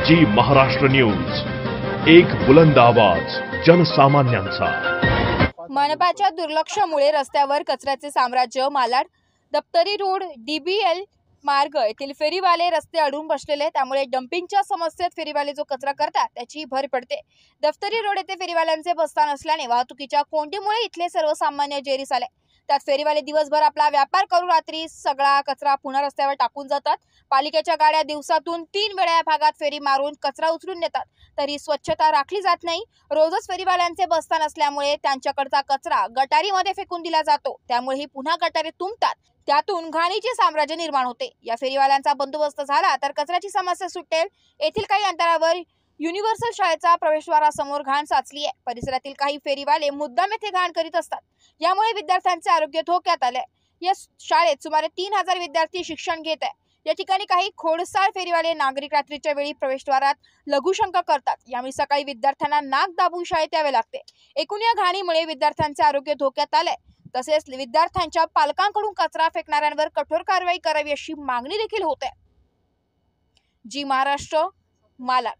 जी Maharashtra news, एक बुलंद आवाज जनसामान्यांचा। मनपाच्या दुर्लक्षामुळे रस्त्यावर कचऱ्याचे साम्राज्य। मालाड दप्तरी रोड DBL मार्ग येथील फेरीवाले रस्ते अडून बसलेले, त्यामुळे डंपिंगच्या समस्येत फेरीवाले जो कचरा करतात त्याची भर पडते। दप्तरी रोड येथे फेरीवाल्यांचे बसस्थान असल्याने वाहतुकीच्या कोंडीमुळे इथले सर्वसामान्य जेरीस आले। त्यात फेरीवाले दिवसभर आपला व्यापार करून रात्री सगळा कचरा पुन्हा रस्त्यावर टाकून जातात। पालिकेच्या गाड्या दिवसातून 3 वेळा या भागात फेरी मारून कचरा उचलून नेतात, तरी स्वच्छता राखली जात नाही। रोजच फेरीवाल्यांचे बसस्थान असल्यामुळे त्यांच्याकडचा कचरा गटारीमध्ये फेकून दिला जातो, त्यामुळे ही पुन्हा गटारे तुंबतात, त्यातून घाणीचे साम्राज्य निर्माण होते। या फेरीवाल्यांचा बंदोबस्त झाला तर कचऱ्याची समस्या सुटेल। येथील काही अंतरावर युनिव्हर्सल शाळेचा प्रवेशद्वारासमोर घाण साचली आहे। परिसरातील काही फेरीवाले मुद्दाम येथे घाण करीत असतात, यामुळे विद्यार्थ्यांचे आरोग्य धोक्यात आले। या शाळेत सुमारे 3000 विद्यार्थी शिक्षण घेत आहे। या ठिकाणी काही खोडसाळ फेरीवाले नागरिक रात्रीच्या वेळी प्रवेशद्वारात लघुशंका करतात, यामुळे सकाळी विद्यार्थ्यांना नाक दाबून शाळेत यावे लागते। एकूण या घाणीमुळे विद्यार्थ्यांचे आरोग्य धोक्यात आले। तसेच विद्यार्थ्यांच्या पालकांकडून कचरा फेकणाऱ्यांवर कठोर कारवाई करावी अशी मागणी देखील होते। जी महाराष्ट्र, मालाड।